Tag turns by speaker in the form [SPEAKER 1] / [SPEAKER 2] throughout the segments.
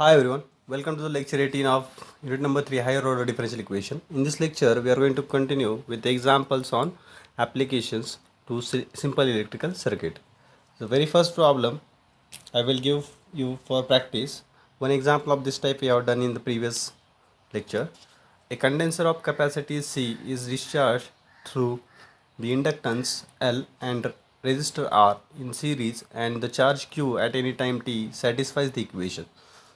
[SPEAKER 1] Hi everyone, welcome to the lecture 18 of unit number 3 higher order differential equation. In this lecture, we are going to continue with the examples on applications to simple electrical circuit. The very first problem I will give you for practice. One example of this type we have done in the previous lecture. A condenser of capacity C is discharged through the inductance L and resistor R in series, and the charge Q at any time t satisfies the equation.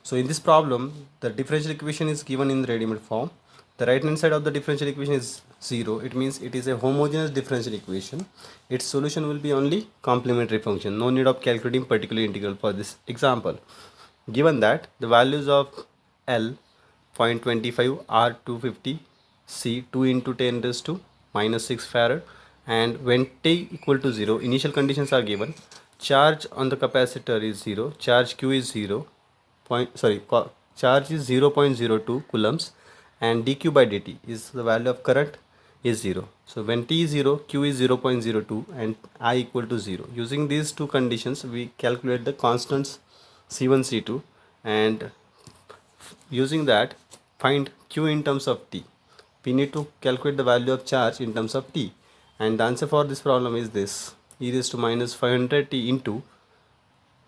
[SPEAKER 1] So in this problem, the differential equation is given in the ready-made form. The right hand side of the differential equation is 0. It means it is a homogeneous differential equation. Its solution will be only complementary function. No need of calculating particular integral for this example. Given that the values of L 0.25, R 250, C 2 into 10 raised to minus 6 farad, and when t equal to 0, initial conditions are given. Charge on the capacitor is 0, charge Q is 0, charge is 0.02 coulombs, and dq by dt is the value of current is 0. So when t is 0, q is 0.02 and I equal to 0. Using these two conditions, we calculate the constants c1 c2, and using that find q in terms of t. We need to calculate the value of charge in terms of t, and the answer for this problem is this: e raised to minus 500 t into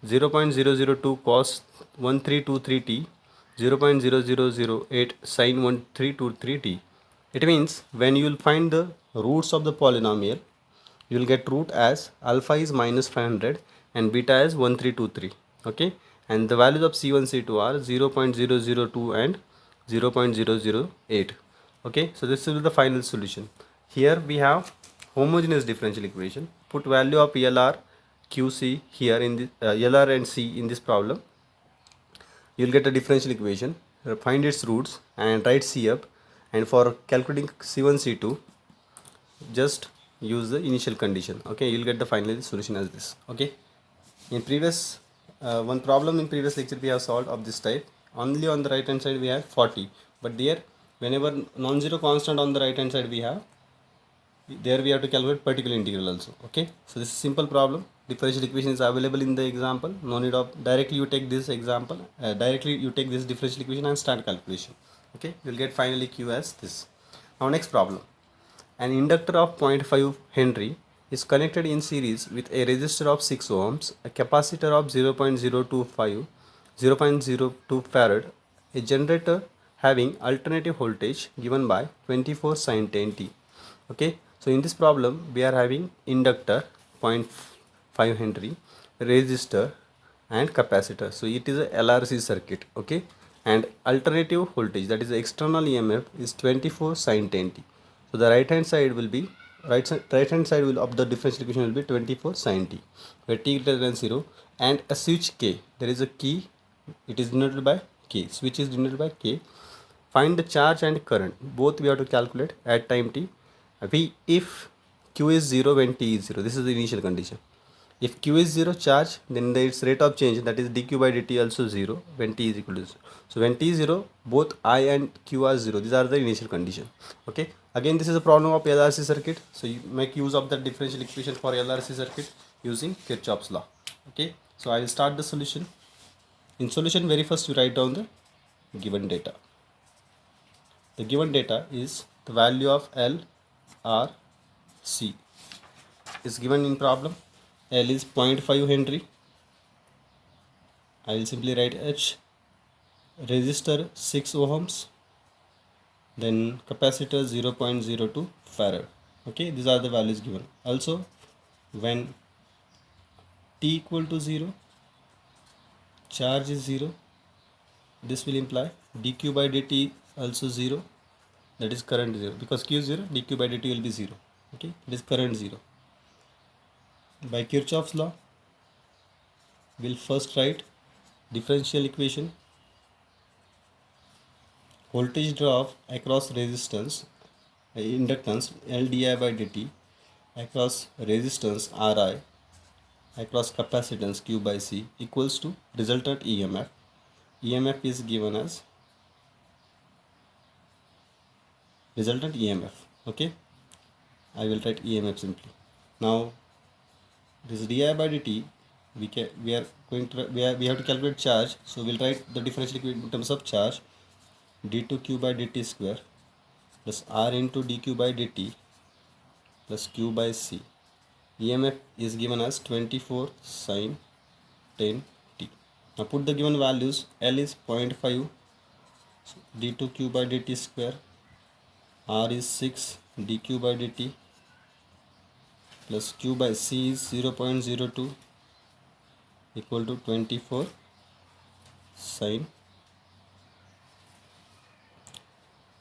[SPEAKER 1] 0.002 cos 1323 t 0.0008 sin 1323 t. It means when you will find the roots of the polynomial, you will get root as alpha is minus 500 and beta is 1323. Okay, and the values of c1 c2 are 0.002 and 0.008. Okay, so this will be the final solution. Here we have homogeneous differential equation. Put value of LR QC here in the LR and C in this problem. You will get a differential equation. Find its roots and write C up. And for calculating C1 C2, just use the initial condition. Okay, you will get the final solution as this. Okay, in previous one problem in previous lecture we have solved of this type. Only on the right hand side we have 40, but there whenever non-zero constant on the right hand side we have, there we have to calculate particular integral also. Okay, so this is simple problem. Differential equation is available in the example. No need of directly you take this example, directly you take this differential equation and start calculation. Okay, you will get finally q as this. Now next problem: an inductor of 0.5 henry is connected in series with a resistor of 6 ohms, a capacitor of 0.02 farad, a generator having alternative voltage given by 24 sin 10 t. Okay, so in this problem we are having inductor 0.5 henry, resistor and capacitor. So it is a LRC circuit. Okay, and alternative voltage, that is the external EMF, is 24 sin 10 t. So the right hand side will be right hand side will of the differential equation will be 24 sin t, where t greater than 0, and a switch K. There is a key, it is denoted by K. Switch is denoted by K. Find the charge and current. Both we have to calculate at time t. If Q is 0 when t is 0, this is the initial condition. If Q is 0 charge, then its rate of change, that is dq by dt, also 0 when t is equal to 0. So when t is 0, both I and Q are 0. These are the initial condition. Okay, again this is a problem of LRC circuit. So you make use of the differential equation for LRC circuit using Kirchhoff's law. Okay, so I will start the solution. In solution, very first you write down the given data. The given data is the value of L, R, C is given in problem. L is 0.5 henry. I will simply write H. Resistor 6 ohms. Then capacitor 0.02 farad. Okay, these are the values given. Also, when t equal to 0, charge is 0. This will imply dq by dt also 0. That is current 0, because q is 0, dq by dt will be 0. Okay, it is current 0. By Kirchhoff's law, we'll first write differential equation. Voltage drop across resistance, inductance L di by dt across resistance Ri across capacitance Q by C equals to resultant EMF. EMF is given as resultant EMF. Okay, I will write EMF simply. Now this di by dt, we are going to we have to calculate charge, so we'll write the differential equation in terms of charge. d2q by dt square plus r into dq by dt plus q by c. EMF is given as 24 sine 10 t. Now put the given values. L is 0.5 d2q by dt square, r is 6 dq by dt plus q by c is 0.02 equal to 24 sine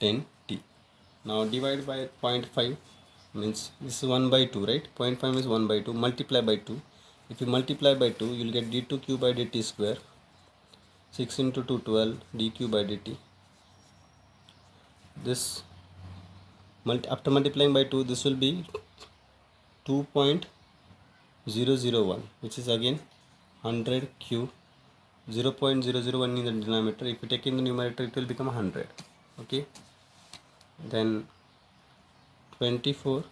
[SPEAKER 1] 10 t. Now divide by 0.5 means this is 1 by 2, right? 0.5 is 1 by 2, multiply by 2. If you multiply by 2, you will get d2q by dt square, 6 into 2 12 dq by dt. This after multiplying by 2, this will be 2.001, which is again 100 cube. 0.001 in the denominator. If you take in the numerator, it will become 100. Okay, then 24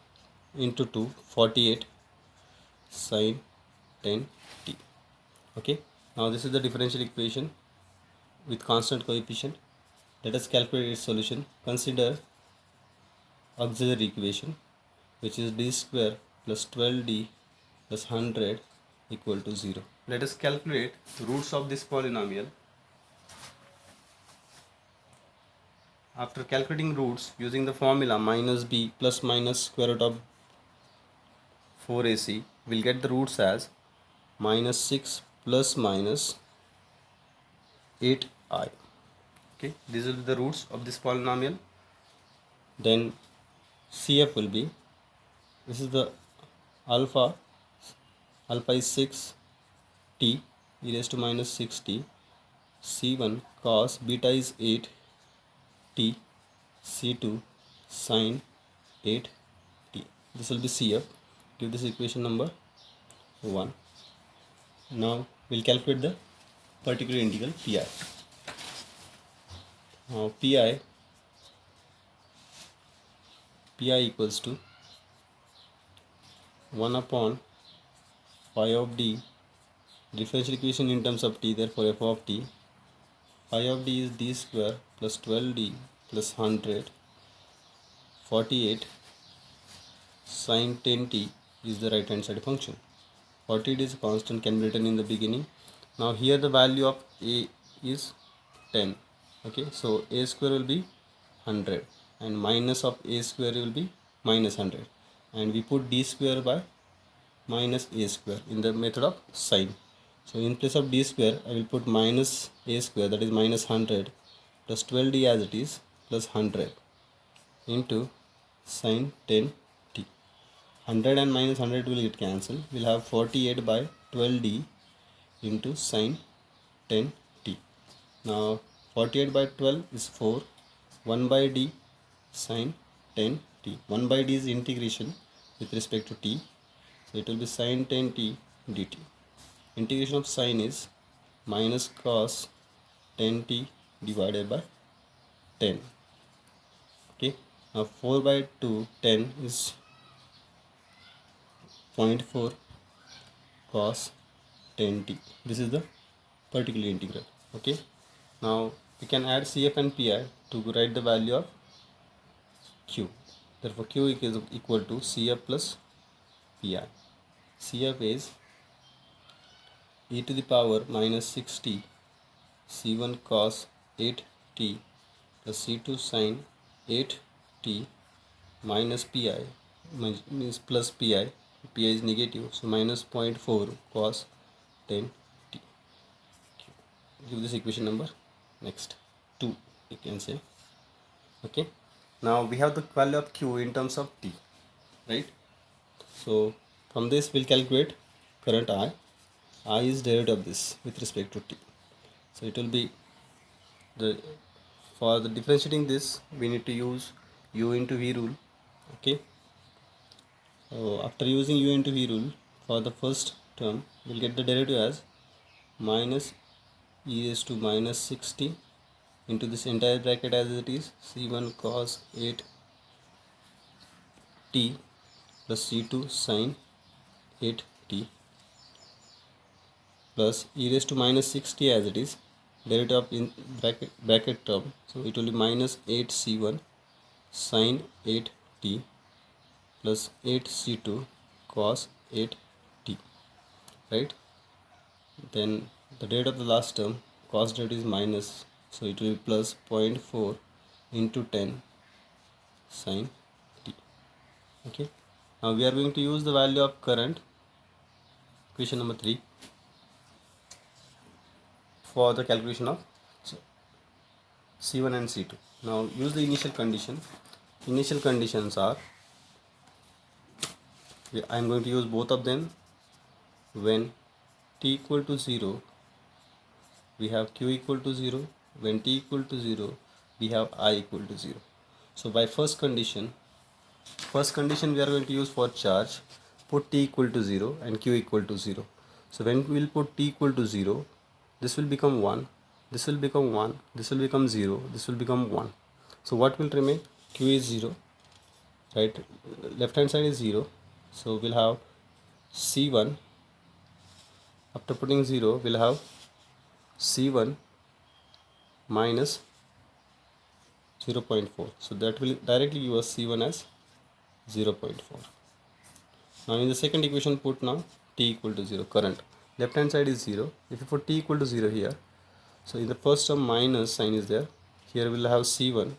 [SPEAKER 1] into 2 48 sine 10 t. Okay, now this is the differential equation with constant coefficient. Let us calculate its solution. Consider auxiliary equation, which is d square plus 12d plus 100 equal to 0. Let us calculate the roots of this polynomial. After calculating roots using the formula minus b plus minus square root of 4ac, we'll get the roots as minus 6 plus minus 8i. Okay, these will be the roots of this polynomial. Then CF will be, this is the alpha is 6 t e raised to minus 6t, c1 cos beta is 8 t, c2 sine 8 t. This will be CF. Give this equation number 1. Now we'll calculate the particular integral pi. Now pi equals to 1 upon phi of d, differential equation in terms of t, therefore f of t. Phi of d is d square plus 12d plus 100, 48 sine 10t is the right hand side function. 48 is a constant, can be written in the beginning. Now here the value of a is 10. Okay, so a square will be 100 and minus of a square will be minus 100, and we put d square by minus a square in the method of sign. So in place of d square, I will put minus a square, that is minus 100 plus 12d as it is plus 100 into sine 10 t. 100 and minus 100 will get cancelled. We will have 48 by 12d into sine 10 t. Now 48 by 12 is 4. 1 by d sine 10 t. 1 by d is integration with respect to t. So it will be sine 10 t dt. Integration of sine is minus cos 10 t divided by 10. Okay. Now 4 by 2, 10 is 0.4 cos 10 t. This is the particular integral. Okay. Now we can add CF and PI to write the value of Q. Therefore Q is equal to CF plus PI. CF is e to the power minus 6t c1 cos 8t plus c2 sin 8t minus pi, means plus pi is negative, so minus 0.4 cos 10t. Give this equation number next 2, you can say. Okay, now we have the value of q in terms of t, right? So from this we'll calculate current I is derivative of this with respect to t. So it will be for the differentiating this, we need to use u into v rule. Okay, so after using u into v rule, for the first term we'll get the derivative as minus e raised to minus 60 into this entire bracket as it is, c1 cos 8 t plus c2 sin 8 t plus e raised to minus 6t as it is, derivative of in bracket term, so it will be minus 8c1 sine 8t plus 8c2 cos 8t, right? Then the derivative of the last term, cos derivative is minus, so it will be plus 0.4 into 10 sine t. Okay, now we are going to use the value of current, equation number 3, for the calculation of C1 and C2. Now use the initial condition. Initial conditions are, I am going to use both of them. When t equal to 0, we have q equal to 0. When t equal to 0, we have I equal to 0. So by first condition we are going to use for charge, put t equal to 0 and q equal to 0. So when we will put t equal to 0, this will become 1, this will become 1, this will become 0, this will become 1. So what will remain? Q is 0, right? Left hand side is 0, so we'll have C1. After putting 0, we'll have C1 minus 0.4. So that will directly give us C1 as 0.4. Now in the second equation, put now t equal to 0, current. Left hand side is 0. If you put t equal to 0 here, so in the first term minus sign is there. Here we'll have C1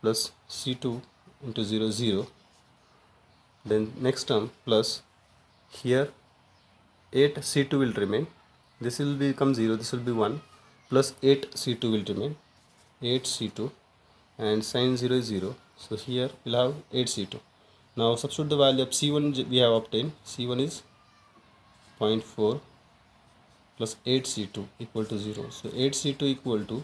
[SPEAKER 1] plus C2 into 0, 0. Then next term plus, here 8C2 will remain. This will become 0, this will be 1, plus 8C2 will remain, 8C2, and sin 0 is 0. So here we'll have 8C2. Now substitute the value of C1 we have obtained. C1 is 0.4 plus 8C2 equal to 0. So 8C2 equal to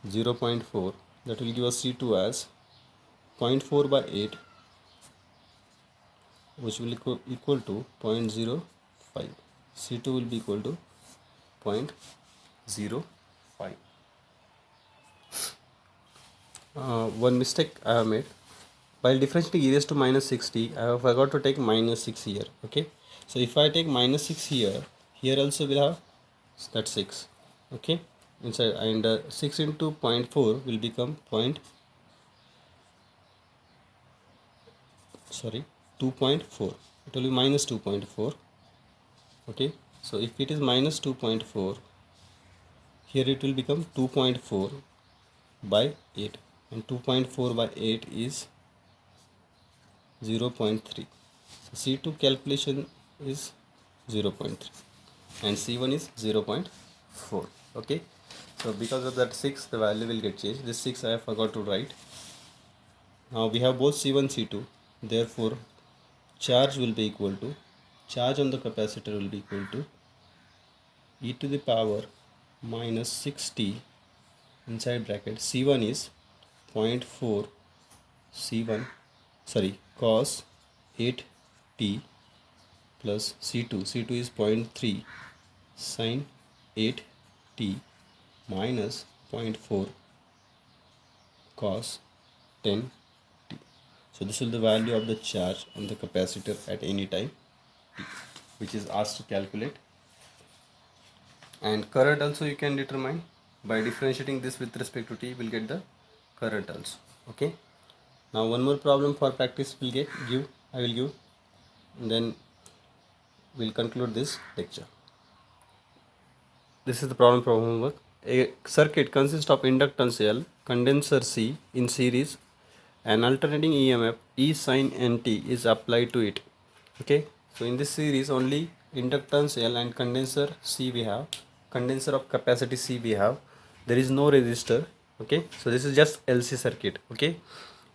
[SPEAKER 1] 0.4. That will give us C2 as 0.4 by 8, which will equal to 0.05. C2 will be equal to 0.05. One mistake I have made. While differentiating e raised to minus 60, I have forgot to take minus 6 here. Okay, so if I take minus 6 here, here also we'll have that 6. Okay, inside, and 6 into 0.4 will become 2.4. It will be minus 2.4. Okay, so if it is minus 2.4, here it will become 2.4 by 8, and 2.4 by 8 is 0.3. So C2 calculation is 0.3 and C1 is 0.4. Okay, so because of that 6, the value will get changed. This 6 I have forgot to write. Now we have both C1, C2, therefore charge will be equal to, charge on the capacitor will be equal to e to the power minus 6t inside bracket. C1 is 0.4 cos 8t plus C2 is 0.3 sin 8t minus 0.4 cos 10t. So this is the value of the charge on the capacitor at any time t, which is asked to calculate. And current also you can determine by differentiating this with respect to t. Will get the current also. Okay, now one more problem for practice I will give, and then we'll conclude this lecture. This is the problem for homework. A circuit consists of inductance L, condenser C in series, and alternating EMF E sin nt is applied to it. Okay, so in this series only inductance L and condenser C we have, condenser of capacity C we have. There is no resistor. Okay, so this is just LC circuit. Okay,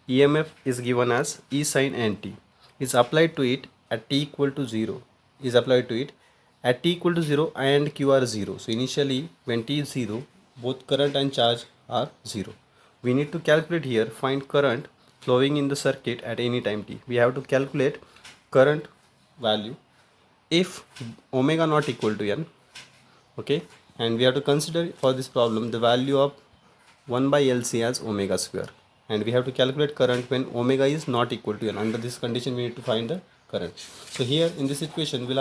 [SPEAKER 1] EMF is given as E sin nt is applied to it at t equal to 0, is applied to it at t equal to 0 and q are 0. So initially when t is 0, both current and charge are 0. We need to calculate here, find current flowing in the circuit at any time t. We have to calculate current value if omega not equal to n. Okay, and we have to consider for this problem the value of 1 by LC as omega square, and we have to calculate current when omega is not equal to n. Under this condition we need to find the current. So here in this equation we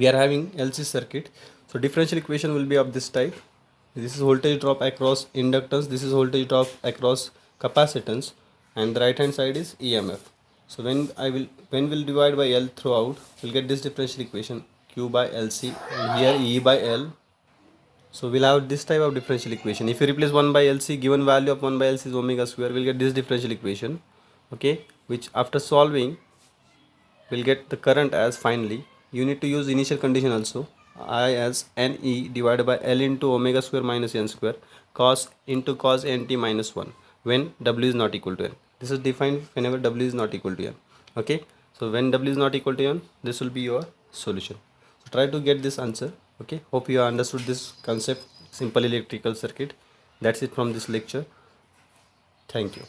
[SPEAKER 1] are having LC circuit. So differential equation will be of this type. This is voltage drop across inductance, this is voltage drop across capacitance, and the right hand side is EMF. So when we'll divide by L throughout, we'll get this differential equation, Q by LC, and here E by L. So we'll have this type of differential equation. If you replace 1 by LC, given value of 1 by LC is omega square, we'll get this differential equation, okay, which after solving we'll get the current as, finally you need to use initial condition also, I as NE divided by L into omega square minus N square cos into cos NT minus 1 when W is not equal to N. This is defined whenever W is not equal to N. Okay, so when W is not equal to N, this will be your solution. So try to get this answer. Okay, hope you have understood this concept, simple electrical circuit. That's it from this lecture. Thank you.